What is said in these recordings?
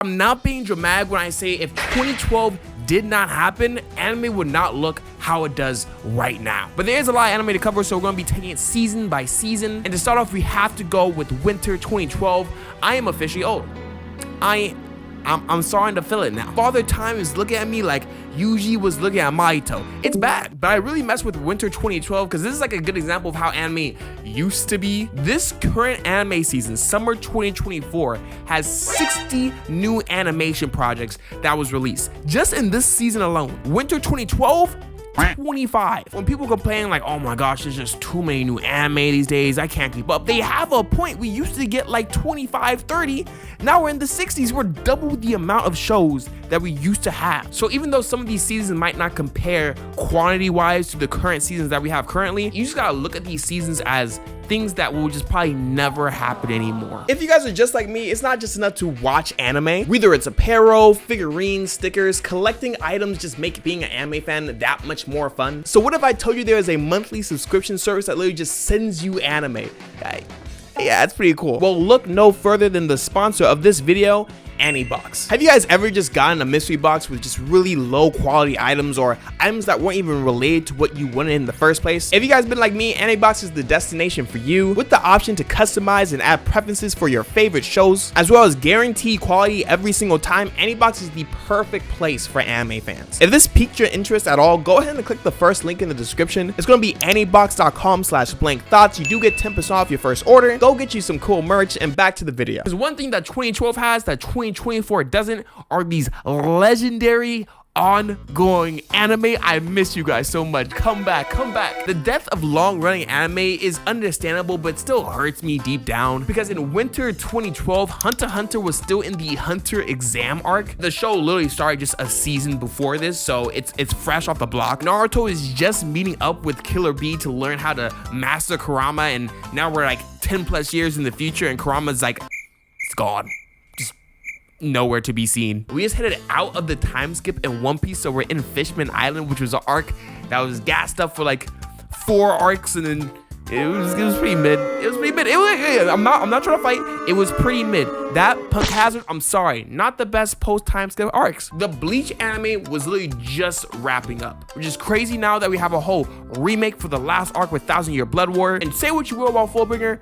I'm not being dramatic when I say if 2012 did not happen, anime would not look how it does right now. But there is a lot of anime to cover, so we're going to be taking it season by season. And to start off, we have to go with winter 2012. I am officially old. I'm starting to feel it now. Father Time is looking at me like Yuji was looking at Mahito. It's bad, but I really mess with winter 2012 because this is like a good example of how anime used to be. This current anime season, summer 2024, has 60 new animation projects that was released just in this season alone. Winter 2012, 25. When people complain like, oh my gosh, there's just too many new anime these days, I can't keep up, they have a point. We used to get like 25, 30. Now we're in the 60s. We're double the amount of shows that we used to have. So even though some of these seasons might not compare quantity wise to the current seasons that we have currently, you just gotta look at these seasons as things that will just probably never happen anymore. If you guys are just like me, it's not just enough to watch anime. Whether it's apparel, figurines, stickers, collecting items just make being an anime fan that much more fun. So what if I told you there is a monthly subscription service that literally just sends you anime? Yeah, it's pretty cool. Well, look no further than the sponsor of this video, AniBox. Have you guys ever just gotten a mystery box with just really low quality items or items that weren't even related to what you wanted in the first place? If you guys been like me, AniBox is the destination for you, with the option to customize and add preferences for your favorite shows, as well as guaranteed quality every single time. AniBox is the perfect place for anime fans. If this piqued your interest at all, go ahead and click the first link in the description. It's going to be anibox.com/blankthoughts. You do get 10% off your first order. Go get you some cool merch, and back to the video. There's one thing that 2012 has that 2024 doesn't, are these legendary ongoing anime. I miss you guys so much. Come back, come back. The death of long-running anime is understandable, but still hurts me deep down because in winter 2012, Hunter x Hunter was still in the Hunter exam arc. The show literally started just a season before this, so it's fresh off the block. Naruto is just meeting up with Killer Bee to learn how to master Kurama, and now we're like 10 plus years in the future and Kurama's like, it's gone. Nowhere to be seen. We just headed out of the time skip in One Piece, so we're in Fishman Island, which was an arc that was gassed up for like 4 arcs, and then it was pretty mid. It was pretty mid. I'm not trying to fight. It was pretty mid. That Punk Hazard, I'm sorry, not the best post time skip arcs. The Bleach anime was literally just wrapping up, which is crazy now that we have a whole remake for the last arc with 1,000-Year Blood War. And say what you will about Fullbringer,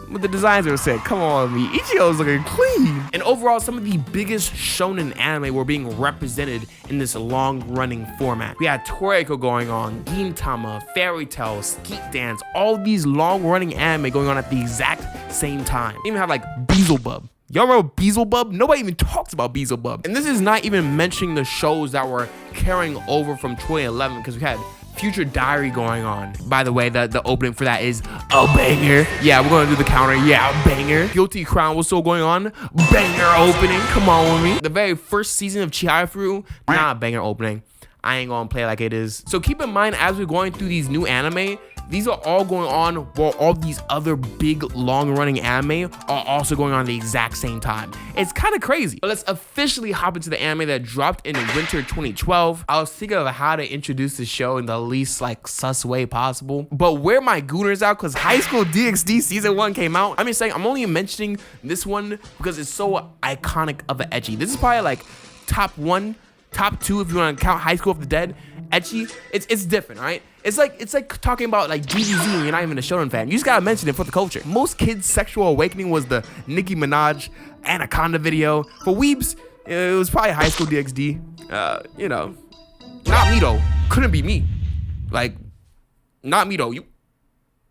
but the designs are sick. Come on, me. Ichigo's looking clean. And overall, some of the biggest shonen anime were being represented in this long-running format. We had Toriko going on, Gintama, Fairy Tail, Skeet Dance, all these long-running anime going on at the exact same time. We even have like Beelzebub. Y'all remember Beelzebub? Nobody even talks about Beelzebub. And this is not even mentioning the shows that were carrying over from 2011, because we had Future Diary going on. By the way, the opening for that is a banger. Yeah, we're gonna do the counter. Yeah, banger. Guilty Crown was still going on. Banger opening. Come on with me. The very first season of Chihayafuru, banger opening. I ain't gonna play like it is. So keep in mind, as we're going through these new anime, these are all going on while all these other big long-running anime are also going on at the exact same time. It's kind of crazy. But let's officially hop into the anime that dropped in winter 2012. I was thinking of how to introduce the show in the least like sus way possible, but where my gooners out, because High School DxD season 1 came out. I'm just saying, I'm only mentioning this one because it's so iconic of an ecchi. This is probably like top 1, top 2 if you want to count High School of the Dead. Ecchi, it's different, right? It's like talking about like GGZ and you're not even a shonen fan. You just gotta mention it for the culture. Most kids' sexual awakening was the Nicki Minaj Anaconda video. For weebs, it was probably High School DxD. You know, not me though. Couldn't be me. Like, not me though.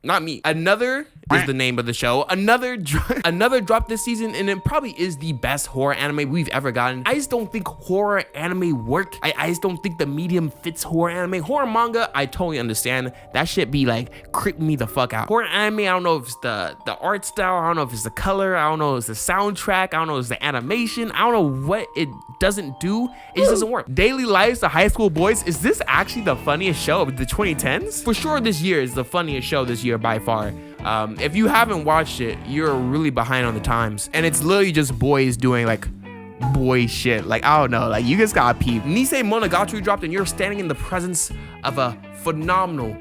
Not me. Another is the name of the show. Another dropped this season, and it probably is the best horror anime we've ever gotten. I just don't think horror anime work. I just don't think the medium fits horror anime. Horror manga, I totally understand. That shit be like creeping me the fuck out. Horror anime, I don't know if it's the art style. I don't know if it's the color. I don't know if it's the soundtrack. I don't know if it's the animation. I don't know what it doesn't do. It just doesn't work. Daily Lives of High School Boys. Is this actually the funniest show of the 2010s? For sure, this year is the funniest show this year by far. If you haven't watched it, you're really behind on the times. And it's literally just boys doing like boy shit. Like, I don't know, like you just gotta peep. Nisei Monogatari dropped and you're standing in the presence of a phenomenal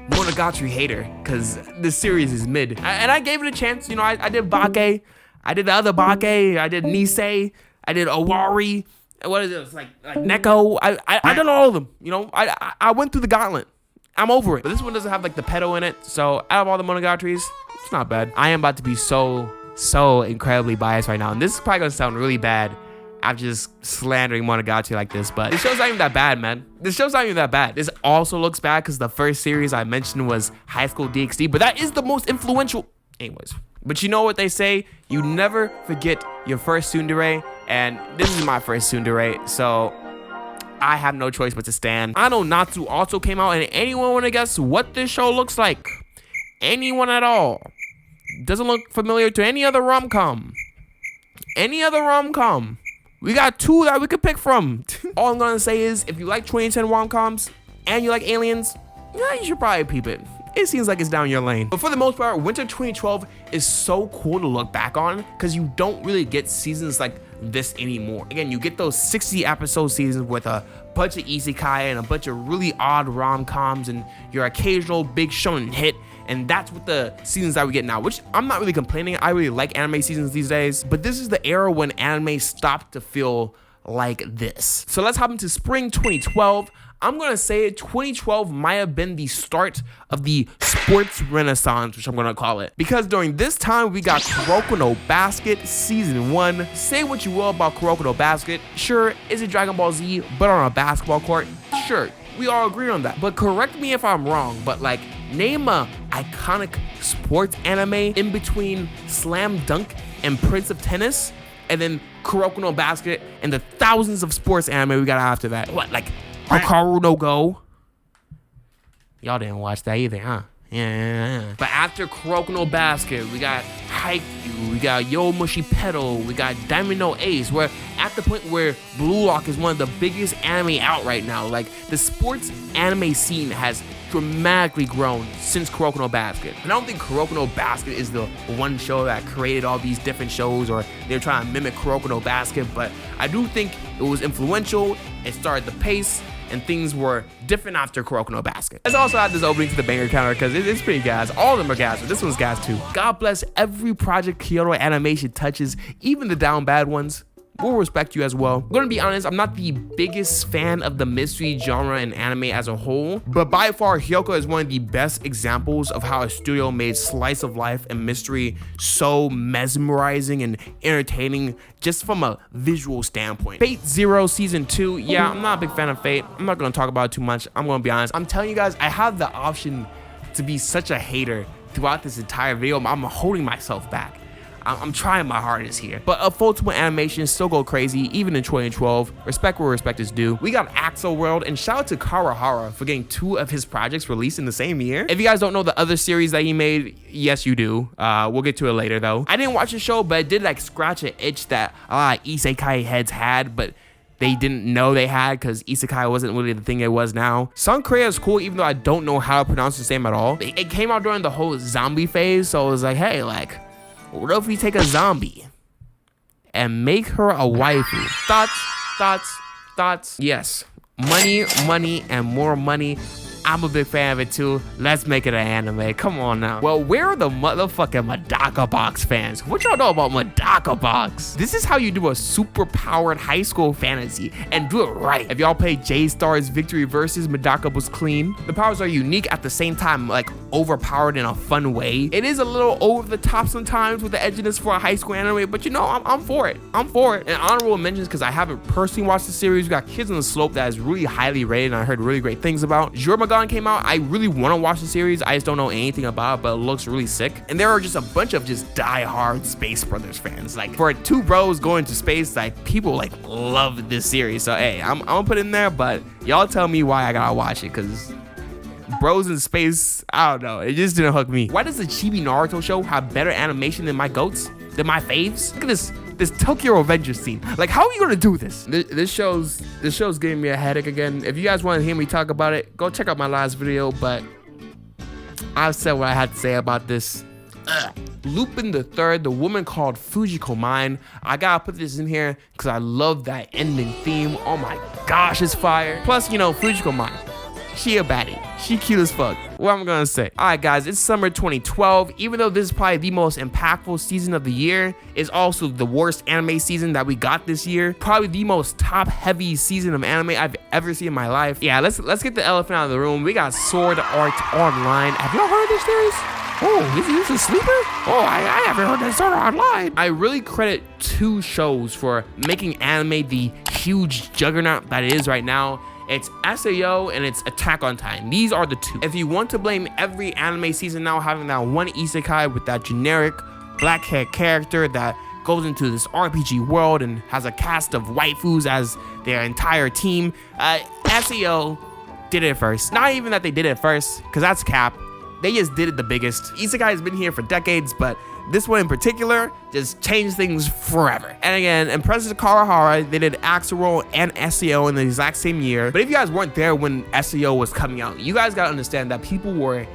Monogatari hater, because the series is mid. And I gave it a chance. You know, I did Bake, I did the other Bake, I did Nisei, I did Owari. What is it? It's like Neko. I done all of them. You know, I went through the gauntlet. I'm over it. But this one doesn't have like the pedo in it. So out of all the Monogatari's, it's not bad. I am about to be so incredibly biased right now. And this is probably gonna sound really bad. I'm just slandering Monogatari like this, but this show's not even that bad, man. This show's not even that bad. This also looks bad because the first series I mentioned was High School DxD, but that is the most influential. Anyways, but you know what they say? You never forget your first tsundere, and this is my first tsundere, so I have no choice but to stand. I know Natsu also came out, and anyone want to guess what this show looks like? Anyone at all? Doesn't look familiar to any other rom-com. Any other rom-com. We got 2 that we could pick from. All I'm gonna say is, if you like 2010 rom-coms and you like aliens, yeah, you should probably peep it. It seems like it's down your lane. But for the most part, Winter 2012 is so cool to look back on because you don't really get seasons like this anymore. Again, you get those 60 episode seasons with a bunch of isekai and a bunch of really odd rom-coms and your occasional big shonen hit. And that's what the seasons that we get now, which I'm not really complaining. I really like anime seasons these days, but this is the era when anime stopped to feel like this. So let's hop into spring 2012. I'm gonna say 2012 might have been the start of the sports renaissance, which I'm gonna call it. Because during this time, we got Kuroko No Basket Season 1. Say what you will about Kuroko No Basket. Sure, is it Dragon Ball Z, but on a basketball court? Sure, we all agree on that. But correct me if I'm wrong, but like, name a iconic sports anime in between Slam Dunk and Prince of Tennis, and then Kuroko No Basket and the thousands of sports anime we got after that. What, like Hikaru no Go? Y'all didn't watch that either, huh? Yeah. But after Kuroko No Basket, we got Haikyuu, we got Yomushi Pedal, we got Diamond No Ace. We're at the point where Blue Lock is one of the biggest anime out right now. Like, the sports anime scene has dramatically grown since Kuroko No Basket. And I don't think Kuroko No Basket is the one show that created all these different shows, or they're trying to mimic Kuroko No Basket, but I do think it was influential. It started the pace, and things were different after Kuroko No Basket. Let's also add this opening to the banger counter because it's pretty gas. All of them are gas, but this one's gas too. God bless every project Kyoto Animation touches, even the down bad ones. We'll respect you as well. I'm gonna be honest, I'm not the biggest fan of the mystery genre in anime as a whole, but by far, Hyouka is one of the best examples of how a studio made slice of life and mystery so mesmerizing and entertaining just from a visual standpoint. Fate Zero Season 2, yeah, I'm not a big fan of Fate. I'm not gonna talk about it too much. I'm gonna be honest. I'm telling you guys, I have the option to be such a hater throughout this entire video. I'm holding myself back. I'm trying my hardest here. But Ufotable Animation still go crazy, even in 2012. Respect where respect is due. We got Axel World, and shout out to Karahara for getting 2 of his projects released in the same year. If you guys don't know the other series that he made, yes, you do. We'll get to it later, though. I didn't watch the show, but it did like scratch an itch that a lot of isekai heads had, but they didn't know they had because isekai wasn't really the thing it was now. Sankrea is cool, even though I don't know how to pronounce his name at all. It came out during the whole zombie phase, so it was like, hey, like, what if we take a zombie and make her a waifu? Thoughts? Yes. Money, and more money. I'm a big fan of it too. Let's make it an anime. Come on now. Well, where are the motherfucking Medaka Box fans? What y'all know about Medaka Box? This is how you do a super powered high school fantasy and do it right. If y'all play J-Star's Victory Versus, Medaka was clean. The powers are unique at the same time, like overpowered in a fun way. It is a little over the top sometimes with the edginess for a high school anime, but you know, I'm for it. I'm for it. And honorable mentions, because I haven't personally watched the series, we got Kids on the Slope that is really highly rated and I heard really great things about. Jormagan came out. I really want to watch the series. I just don't know anything about it, but it looks really sick. And there are just a bunch of just die-hard Space Brothers fans. Like, for 2 bros going to space, like, people like love this series. So hey, I'm gonna put it in there, but y'all tell me why I gotta watch it, because bros in space, I don't know, it just didn't hook me. Why does the Chibi Naruto show have better animation than my goats, than my faves? Look at this Tokyo Avengers scene. Like, how are you gonna do this? This show's giving me a headache again. If you guys want to hear me talk about it, go check out my last video, but I've said what I had to say about this. Lupin the Third, the woman called Fujiko Mine. I gotta put this in here because I love that ending theme. Oh my gosh, it's fire. Plus, you know, Fujiko Mine. She a baddie. She cute as fuck. What am I gonna say? Alright guys, it's summer 2012. Even though this is probably the most impactful season of the year, it's also the worst anime season that we got this year. Probably the most top heavy season of anime I've ever seen in my life. Yeah, let's get the elephant out of the room. We got Sword Art Online. Have y'all heard of this series? Oh, is this a sleeper? Oh, I haven't heard that Sword Art Online. I really credit two shows for making anime the huge juggernaut that it is right now. It's SAO and it's Attack on Titan. These are the two. If you want to blame every anime season now having that one isekai with that generic black hair character that goes into this RPG world and has a cast of waifus as their entire team, SAO did it first. Not even that they did it first, because that's cap. They just did it the biggest. Isekai has been here for decades, but this one in particular just changed things forever. And again, in Princess Karahara, they did Axelroll and SEO in the exact same year. But if you guys weren't there when SEO was coming out, you guys gotta understand that people were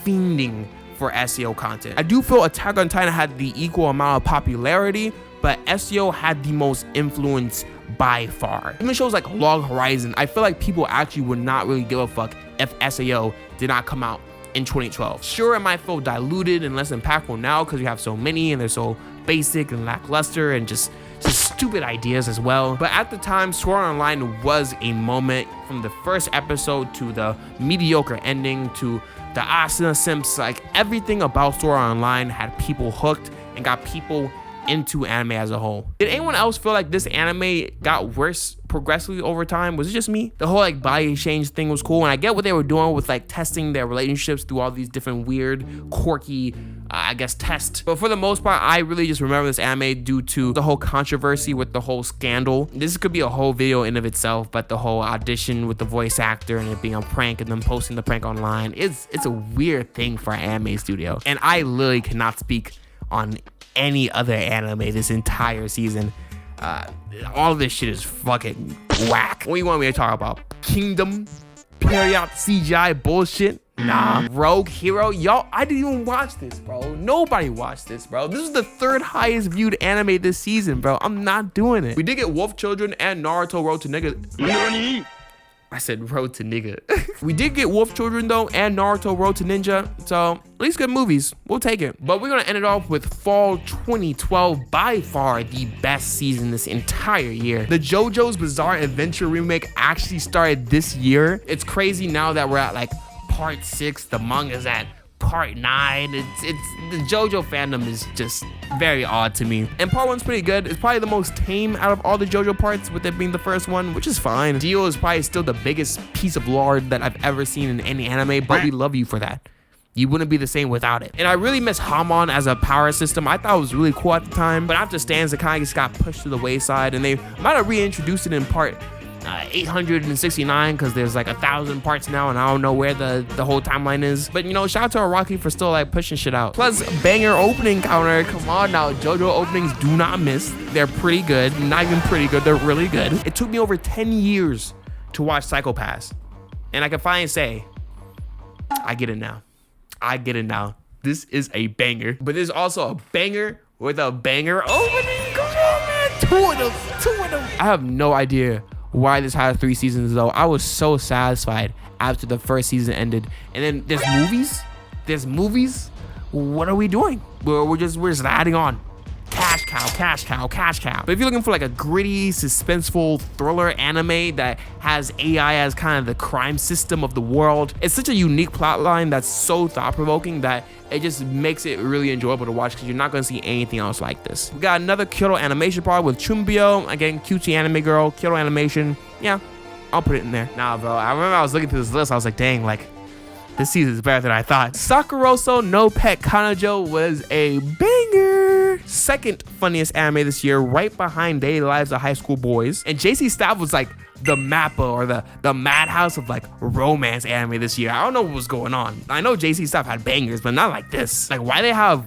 fiending for SEO content. I do feel Attack on Titan had the equal amount of popularity, but SEO had the most influence by far. Even shows like Log Horizon, I feel like people actually would not really give a fuck if SEO did not come out in 2012. Sure, it might feel diluted and less impactful now because we have so many and they're so basic and lackluster and just stupid ideas as well. But at the time, Sword Art Online was a moment, from the first episode to the mediocre ending to the Asuna simps. Like, everything about Sword Art Online had people hooked and got people into anime as a whole. Did anyone else feel like this anime got worse progressively over time? Was it just me? The whole like body exchange thing was cool, and I get what they were doing with like testing their relationships through all these different weird, quirky, I guess, tests. But for the most part, I really just remember this anime due to the whole controversy with the whole scandal. This could be a whole video in of itself, but the whole audition with the voice actor and it being a prank and them posting the prank online, it's a weird thing for an anime studio. And I literally cannot speak on any other anime this entire season. All of this shit is fucking whack. What do you want me to talk about? Kingdom? Period CGI bullshit? Nah. Rogue Hero? Y'all, I didn't even watch this, bro. Nobody watched this, bro. This is the third highest viewed anime this season, bro. I'm not doing it. We did get Wolf Children and Naruto Road to Nigga. I said Road to Nigga. We did get Wolf Children though, and Naruto Road to Ninja, so at least good movies. We'll take it. But we're gonna end it off with fall 2012, by far the best season this entire year. The JoJo's Bizarre Adventure remake actually started this year. It's crazy now that we're at like part 6. The manga's at part 9. It's the JoJo fandom is just very odd to me. And part 1's pretty good. It's probably the most tame out of all the JoJo parts, with it being the first one, which is fine. Dio is probably still the biggest piece of lard that I've ever seen in any anime, but we love you for that. You wouldn't be the same without it. And I really miss Hamon as a power system. I thought it was really cool at the time, but after stands, it kind of just got pushed to the wayside, and they might have reintroduced it in part 869 because there's like 1,000 parts now, and I don't know where the whole timeline is. But you know, shout out to Araki for still like pushing shit out. Plus, banger opening counter. Come on now, JoJo openings do not miss. They're pretty good. Not even pretty good, they're really good. It took me over 10 years to watch Psycho Pass, and I can finally say I get it now. I get it now. This is a banger, but there's also a banger with a banger opening. Come on, man. Two of them. I have no idea why this had 3 seasons though. I was so satisfied after the first season ended. And then there's movies. What are we doing? We're just adding on. Cash cow. But if you're looking for like a gritty, suspenseful thriller anime that has AI as kind of the crime system of the world, it's such a unique plot line that's so thought-provoking that it just makes it really enjoyable to watch, because you're not going to see anything else like this. We got another Kyoto Animation part with Chumbio. Again, cutesy anime girl, Kyoto Animation. Yeah, I'll put it in there. Nah, bro, I remember I was looking through this list. I was like, dang, like, this season is better than I thought. Sakuroso no Pet Kanojo was a banger. Second funniest anime this year, right behind Daily Lives of High School Boys. And JC Staff was like the Mappa or the madhouse of like romance anime this year. I don't know what was going on. I know JC Staff had bangers, but not like this. Like, why they have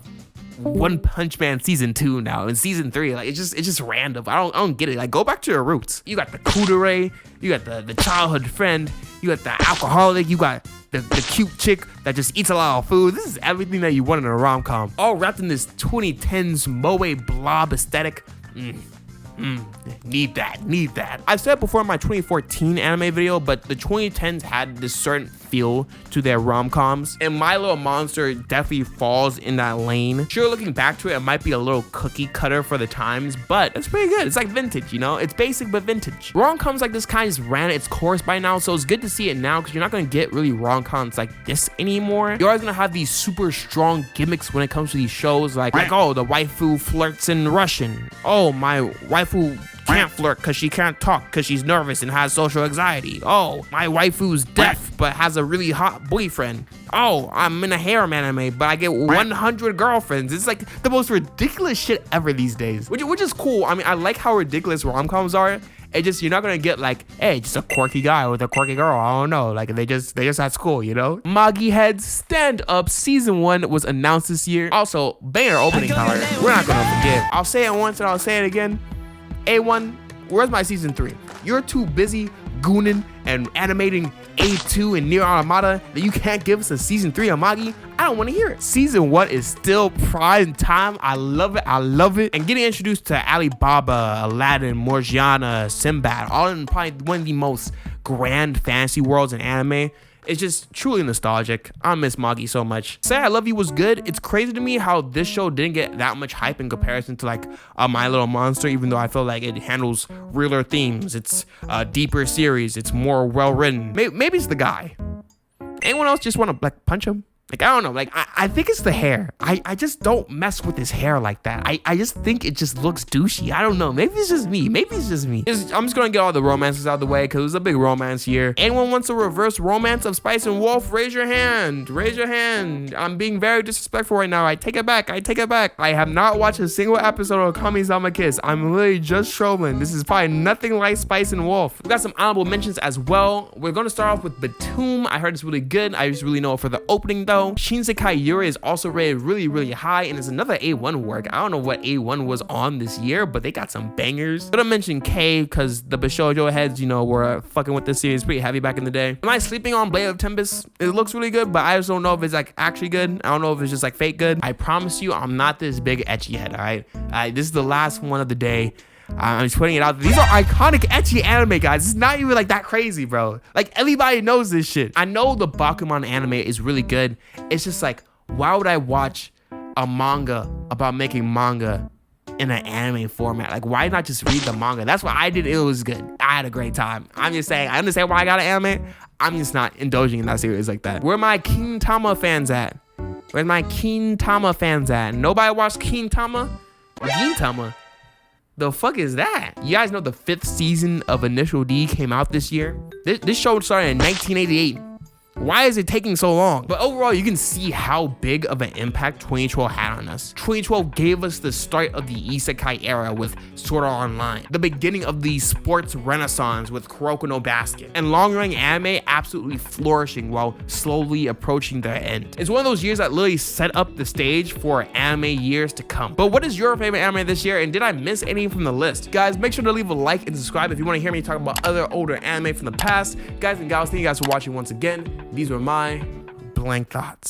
One Punch Man season 2 now and season 3? Like, it's just random. I don't get it. Like, go back to your roots. You got the kudere, you got the childhood friend, you got the alcoholic, you got the cute chick that just eats a lot of food. This is everything that you want in a rom-com, all wrapped in this 2010s moe blob aesthetic. Need that. I've said before in my 2014 anime video, but the 2010s had this certain feel to their rom-coms, and My Little Monster definitely falls in that lane. Sure, looking back to it, it might be a little cookie cutter for the times, but it's pretty good. It's like vintage, you know? It's basic but vintage. Rom-coms like this kind of ran its course by now, so it's good to see it now because you're not gonna get really rom-coms like this anymore. You're always gonna have these super strong gimmicks when it comes to these shows, like oh, the waifu flirts in Russian. Oh, my waifu can't flirt because she can't talk because she's nervous and has social anxiety. Oh, my waifu's deaf but has a really hot boyfriend. Oh, I'm in a harem anime but I get 100 girlfriends. It's like the most ridiculous shit ever these days, which is cool. I mean, I like how ridiculous rom-coms are. It just, you're not gonna get like, hey, just a quirky guy with a quirky girl. I don't know, like they just at school, you know? Magi Heads Stand Up Season 1 was announced this year. Also, banger opening color. We're not gonna forget. I'll say it once and I'll say it again. A1, where's my season 3? You're too busy gooning and animating A2 and Nier Automata that you can't give us a season 3 of Magi. I don't want to hear it. Season 1 is still prime time. I love it. And getting introduced to Alibaba, Aladdin, Morgiana, Sinbad, all in probably one of the most grand fantasy worlds in anime. It's just truly nostalgic. I miss Magi so much. Say I Love You was good. It's crazy to me how this show didn't get that much hype in comparison to like My Little Monster, even though I feel like it handles realer themes. It's a deeper series. It's more well written. Maybe it's the guy. Anyone else just want to like punch him? Like, I don't know, like, I think it's the hair. I just don't mess with his hair like that. I just think it just looks douchey. I don't know, maybe it's just me. I'm just gonna get all the romances out of the way because it was a big romance year. Anyone wants a reverse romance of Spice and Wolf? Raise your hand. I'm being very disrespectful right now. I take it back. I have not watched a single episode of Kami-sama Kiss. I'm literally just trolling. This is probably nothing like Spice and Wolf. We got some honorable mentions as well. We're gonna start off with Batum. I heard it's really good. I just really know it for the opening though. Shinsekai Yuri is also rated really high, and it's another A1 work. I don't know what A1 was on this year, but they got some bangers. But I mentioned K because the Bishoujo heads, you know, were fucking with this series pretty heavy back in the day. Am I sleeping on Blade of Tempest? It looks really good, but I just don't know if it's like actually good. I don't know if it's just like fake good. I promise you, I'm not this big ecchi head, all right? This is the last one of the day. I'm just putting it out. These are iconic ecchi anime, guys. It's not even like that crazy, bro. Like, everybody knows this shit. I know the Bakuman anime is really good. It's just like, why would I watch a manga about making manga in an anime format? Like, why not just read the manga? That's what I did. It was good. I had a great time. I'm just saying, I understand why I got an anime. I'm just not indulging in that series like that. Where my Kintama fans at? Where's my Kintama fans at? Nobody watched Kintama? Gintama? The fuck is that? You guys know the 5th season of Initial D came out this year? This show started in 1988. Why is it taking so long? But overall, you can see how big of an impact 2012 had on us. 2012 gave us the start of the isekai era with Sword Art Online, the beginning of the sports renaissance with Kuroko No Basket, and long-running anime absolutely flourishing while slowly approaching their end. It's one of those years that literally set up the stage for anime years to come. But what is your favorite anime this year, and did I miss any from the list? Guys, make sure to leave a like and subscribe if you want to hear me talk about other older anime from the past. Guys and gals, thank you guys for watching once again. These were my blank thoughts.